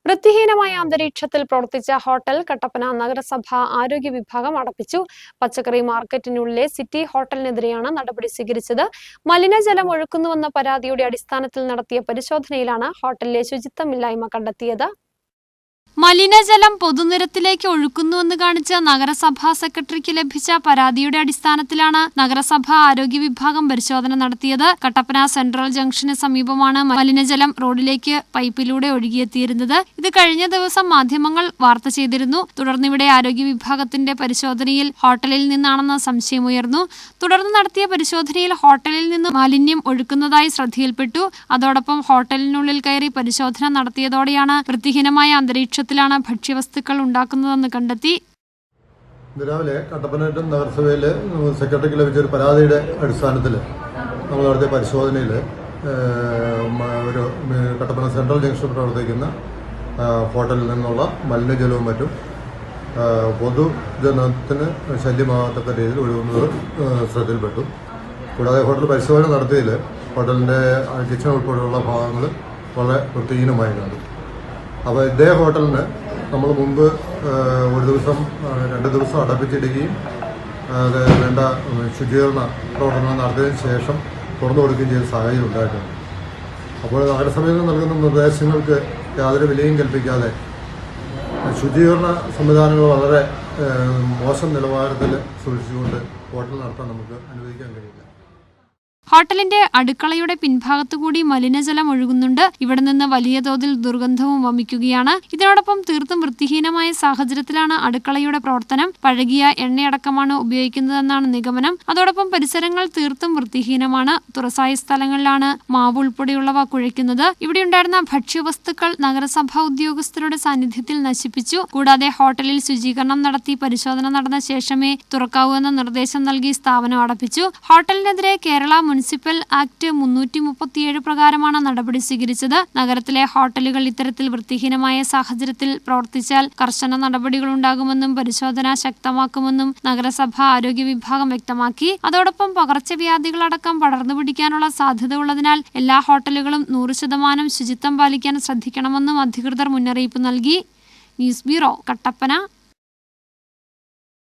വൃത്തിഹീനമായ അന്തരീക്ഷത്തിൽ പ്രവർത്തിച്ച ഹോട്ടൽ കട്ടപ്പന നഗരസഭ ആരോഗ്യ വിഭാഗം അടപ്പിച്ചു. പച്ചക്കറി മാർക്കറ്റിനുള്ളിലെ സിറ്റി ഹോട്ടലിനെതിരെയാണ് നടപടി സ്വീകരിച്ചത്. മലിനജലം ഒഴുക്കുന്നുവെന്ന പരാതിയുടെ അടിസ്ഥാനത്തിൽ നടത്തിയ പരിശോധനയിലാണ് ഹോട്ടലിലെ ശുചിത്വമില്ലായ്മ കണ്ടെത്തിയത്. മലിനജലം പൊതുനിരത്തിലേക്ക് ഒഴുക്കുന്നുവെന്ന് കാണിച്ച് നഗരസഭാ സെക്രട്ടറിക്ക് ലഭിച്ച പരാതിയുടെ അടിസ്ഥാനത്തിലാണ് നഗരസഭ ആരോഗ്യ വിഭാഗം പരിശോധന നടത്തിയത്. കട്ടപ്പന സെൻട്രൽ ജംഗ്ഷന് സമീപമാണ് മലിനജലം റോഡിലേക്ക് പൈപ്പിലൂടെ ഒഴുകിയെത്തിയിരുന്നത്. ഇത് കഴിഞ്ഞ ദിവസം മാധ്യമങ്ങൾ വാർത്ത ചെയ്തിരുന്നു. തുടർന്നിവിടെ ആരോഗ്യ വിഭാഗത്തിന്റെ പരിശോധനയിൽ ഹോട്ടലിൽ നിന്നാണെന്ന് സംശയമുയർന്നു. തുടർന്ന് നടത്തിയ പരിശോധനയിൽ ഹോട്ടലിൽ നിന്ന് മാലിന്യം ഒഴുക്കുന്നതായി ശ്രദ്ധയിൽപ്പെട്ടു. അതോടൊപ്പം ഹോട്ടലിനുള്ളിൽ കയറി പരിശോധന നടത്തിയതോടെയാണ് വൃത്തിഹീനമായ അന്തരീക്ഷ ഭക്ഷ്യവസ്തുക്കൾ ഉണ്ടാക്കുന്നതെന്ന് കണ്ടെത്തി. രാവിലെ കട്ടപ്പന നഗരസഭയിൽ സെക്രട്ടറിക്ക് ലഭിച്ച ഒരു പരാതിയുടെ അടിസ്ഥാനത്തിൽ നമ്മൾ നടത്തിയ പരിശോധനയിൽ ഒരു കട്ടപ്പന സെൻട്രൽ ജംഗ്ഷനിൽ പ്രവർത്തിക്കുന്ന ഹോട്ടലിൽ നിന്നുള്ള മലിനജലവും മറ്റും പൊതുജനത്തിന് ശല്യമാകത്തക്ക രീതിയിൽ ഒഴുകുന്നത് ശ്രദ്ധയിൽപ്പെട്ടു. കൂടാതെ ഹോട്ടൽ പരിശോധന നടത്തിയതിൽ ഹോട്ടലിൻ്റെ കിച്ചൺ ഉൾപ്പെടെയുള്ള ഭാഗങ്ങൾ വളരെ വൃത്തിഹീനമായി കണ്ടു. അപ്പോൾ ഇതേ ഹോട്ടലിന് നമ്മൾ മുമ്പ് ഒരു ദിവസം 2 ദിവസം അടപ്പിച്ചിടുകയും അത് വേണ്ട ശുചീകരണ പ്രവർത്തനങ്ങൾ നടത്തിയതിനു ശേഷം തുറന്നു കൊടുക്കുകയും ചെയ്ത സാഹചര്യം ഉണ്ടായിട്ടുണ്ട്. അപ്പോൾ നഗരസഭയിൽ നിന്ന് നൽകുന്ന നിർദ്ദേശങ്ങൾക്ക് യാതൊരു വിലയും കൽപ്പിക്കാതെ ശുചീകരണ സംവിധാനങ്ങൾ വളരെ മോശം നിലവാരത്തിൽ സൂക്ഷിച്ചുകൊണ്ട് ഹോട്ടൽ നടത്താൻ നമുക്ക് അനുവദിക്കാൻ കഴിയില്ല. ഹോട്ടലിന്റെ അടുക്കളയുടെ പിൻഭാഗത്തുകൂടി മലിനജലം ഒഴുകുന്നുണ്ട്. ഇവിടെ നിന്ന് വലിയ തോതിൽ ദുർഗന്ധവും വമിക്കുകയാണ്. ഇതിനോടൊപ്പം തീർത്തും വൃത്തിഹീനമായ സാഹചര്യത്തിലാണ് അടുക്കളയുടെ പ്രവർത്തനം. പഴകിയ എണ്ണയടക്കമാണ് ഉപയോഗിക്കുന്നതെന്നാണ് നിഗമനം. അതോടൊപ്പം പരിസരങ്ങൾ തീർത്തും വൃത്തിഹീനമാണ്. തുറസായ സ്ഥലങ്ങളിലാണ് മാവ് ഉൾപ്പെടെയുള്ളവ കുഴയ്ക്കുന്നത്. ഇവിടെയുണ്ടായിരുന്ന ഭക്ഷ്യവസ്തുക്കൾ നഗരസഭാ ഉദ്യോഗസ്ഥരുടെ സാന്നിധ്യത്തിൽ നശിപ്പിച്ചു. കൂടാതെ ഹോട്ടലിൽ ശുചീകരണം നടത്തി പരിശോധന നടന്ന ശേഷമേ തുറക്കാവൂ എന്ന നിർദ്ദേശം നൽകി സ്ഥാപനം അടപ്പിച്ചു. ഹോട്ടലിനെതിരെ കേരള മുനിസിപ്പൽ ആക്ട് 337 പ്രകാരമാണ് നടപടി സ്വീകരിച്ചത്. നഗരത്തിലെ ഹോട്ടലുകൾ ഇത്തരത്തിൽ വൃത്തിഹീനമായ സാഹചര്യത്തിൽ പ്രവർത്തിച്ചാൽ കർശന നടപടികളുണ്ടാകുമെന്നും പരിശോധന ശക്തമാക്കുമെന്നും നഗരസഭ ആരോഗ്യ വിഭാഗം വ്യക്തമാക്കി. അതോടൊപ്പം പകർച്ചവ്യാധികളടക്കം പടർന്നു പിടിക്കാനുള്ള സാധ്യത ഉള്ളതിനാൽ എല്ലാ ഹോട്ടലുകളും 100% ശുചിത്വം പാലിക്കാൻ ശ്രദ്ധിക്കണമെന്നും അധികൃതർ മുന്നറിയിപ്പ് നൽകി. News bureau, Kattappana.